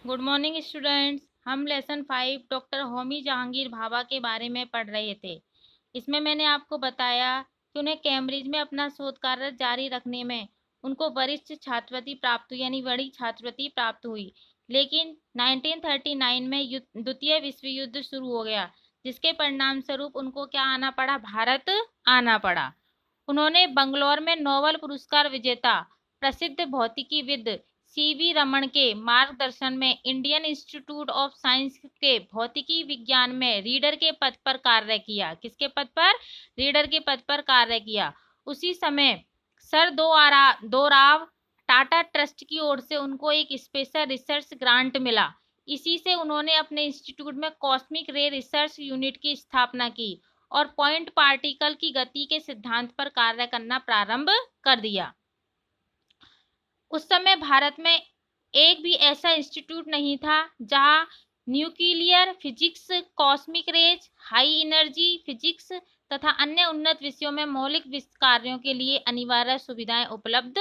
Good morning students. हम lesson 5 doctor Homi Jahangir Bhabha के बारे में पढ़ रहे थे। इसमें मैंने आपको बताया कि उन्हें कैम्ब्रिज में अपना शोध कार्य जारी रखने में उनको वरिष्ठ छात्रवृत्ति प्राप्त हुई, यानी बड़ी छात्रवृत्ति प्राप्त हुई। लेकिन 1939 में द्वितीय विश्व युद्ध शुरू हो गया, जिसके परिणाम स्वरूप उनको क्या आना पड़ा, भारत आना पड़ा। उन्होंने बंगलौर में नोबेल पुरस्कार विजेता प्रसिद्ध भौतिकीविद सीवी रमन के मार्गदर्शन में इंडियन इंस्टीट्यूट ऑफ साइंस के भौतिकी विज्ञान में रीडर के पद पर कार्य किया। किसके पद पर? रीडर के पद पर कार्य किया। उसी समय सर दो राव टाटा ट्रस्ट की ओर से उनको एक स्पेशल रिसर्च ग्रांट मिला। इसी से उन्होंने अपने इंस्टीट्यूट में कॉस्मिक रे रिसर्च यूनिट की स्थापना की और पॉइंट पार्टिकल की गति के सिद्धांत पर कार्य करना प्रारंभ कर दिया। उस समय भारत में एक भी ऐसा इंस्टीट्यूट नहीं था जहां nuclear physics, cosmic rays, high energy physics तथा अन्य उन्नत विषयों में मौलिक कार्यों के लिए अनिवार्य सुविधाएं उपलब्ध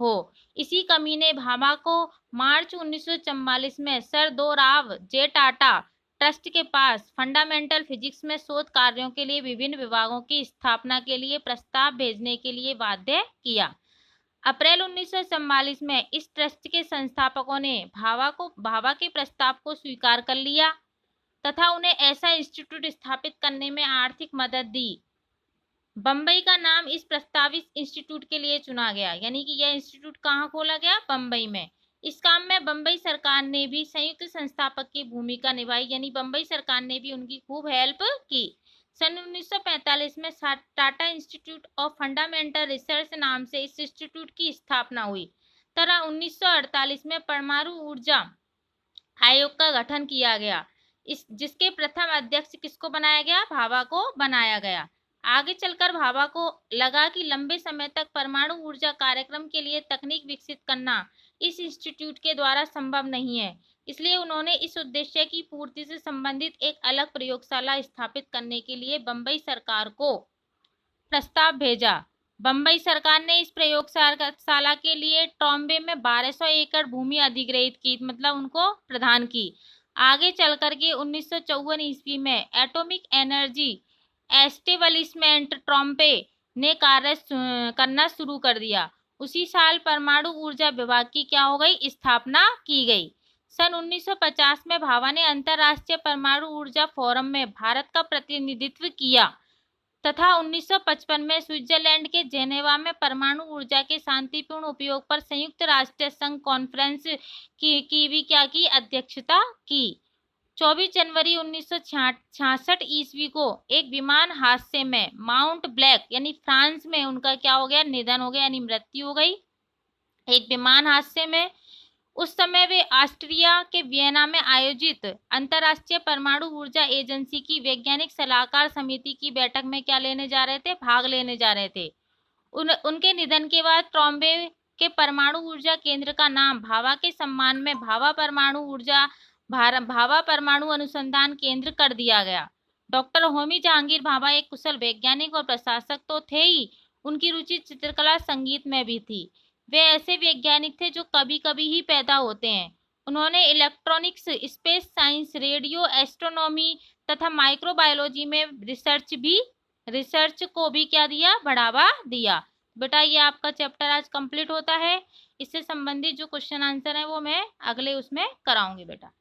हो। इसी कमी ने भाभा को मार्च 1944 में सर दो राव जे टाटा ट्रस्ट के पास फंडामेंटल फिजिक्स में शोध कार्यों के लिए विभिन्न विभागों की स्थापना के लिए प्रस्ताव भेजने के लिए बाध्य किया। अप्रैल 1944 में इस ट्रस्ट के संस्थापकों ने भाभा के प्रस्ताव को स्वीकार कर लिया तथा उन्हें ऐसा इंस्टीट्यूट स्थापित करने में आर्थिक मदद दी। बम्बई का नाम इस प्रस्तावित इंस्टीट्यूट के लिए चुना गया, यानी कि यह इंस्टीट्यूट कहाँ खोला गया? बम्बई में। इस काम में बम्बई सरकार ने भी संयुक्त संस्थापक की भूमिका निभाई, यानी बम्बई सरकार ने भी उनकी खूब हेल्प की। सन 1945 में Tata institute of fundamental research नाम से इस इंस्टीट्यूट की स्थापना हुई। तरह 1948 में परमाणु ऊर्जा आयोग का गठन किया गया, जिसके प्रथम अध्यक्ष किसको बनाया गया? भाभा को बनाया गया। आगे चलकर भाभा को लगा कि लंबे समय तक परमाणु ऊर्जा कार्यक्रम के लिए तकनीक विकसित करना इस इंस्टीट्यूट के द्वारा संभव नहीं है, इसलिए उन्होंने इस उद्देश्य की पूर्ति से संबंधित एक अलग प्रयोगशाला स्थापित करने के लिए बम्बई सरकार को प्रस्ताव भेजा। बम्बई सरकार ने इस प्रयोगशाला के लिए टॉम्बे में 1200 एकड़ भूमि अधिग्रहित की, मतलब उनको प्रदान की। आगे चल करके 1954 ईस्वी में एटॉमिक एनर्जी एस्टेब्लिशमेंट ट्रॉम्बे ने कार्य करना शुरू कर दिया। उसी साल परमाणु ऊर्जा विभाग की क्या हो गई? स्थापना की गई। सन 1950 में भाभा ने अंतर्राष्ट्रीय परमाणु ऊर्जा फोरम में भारत का प्रतिनिधित्व किया तथा 1955 में स्विट्जरलैंड के जेनेवा में परमाणु ऊर्जा के शांतिपूर्ण उपयोग पर संयुक्त राष्ट्र संघ कॉन्फ्रेंस की भी क्या की? अध्यक्षता की। 24 जनवरी 1966 ईस्वी को एक विमान हादसे में माउंट ब्लैक यानी फ्रांस में उनका क्या हो गया? निधन हो गया, यानी मृत्यु हो गई एक विमान हादसे में। उस समय वे ऑस्ट्रिया के वियना में आयोजित अंतर्राष्ट्रीय परमाणु ऊर्जा एजेंसी की वैज्ञानिक सलाहकार समिति की बैठक में क्या लेने जा रहे थे? भाग लेने जा रहे थे। उनके निधन के बाद ट्रॉम्बे के परमाणु ऊर्जा केंद्र का नाम भाभा के सम्मान में भाभा परमाणु अनुसंधान केंद्र कर दिया गया। डॉक्टर होमी जहांगीर भाभा एक कुशल वैज्ञानिक और प्रशासक तो थे ही, उनकी रुचि चित्रकला, संगीत में भी थी। वे ऐसे वैज्ञानिक थे जो कभी कभी ही पैदा होते हैं। उन्होंने electronics, space science, radio astronomy तथा माइक्रोबायोलॉजी में रिसर्च को भी क्या दिया? बढ़ावा दिया। बेटा ये आपका चैप्टर आज कंप्लीट होता है। इससे संबंधित जो क्वेश्चन आंसर है वो मैं अगले उसमें कराऊंगी बेटा।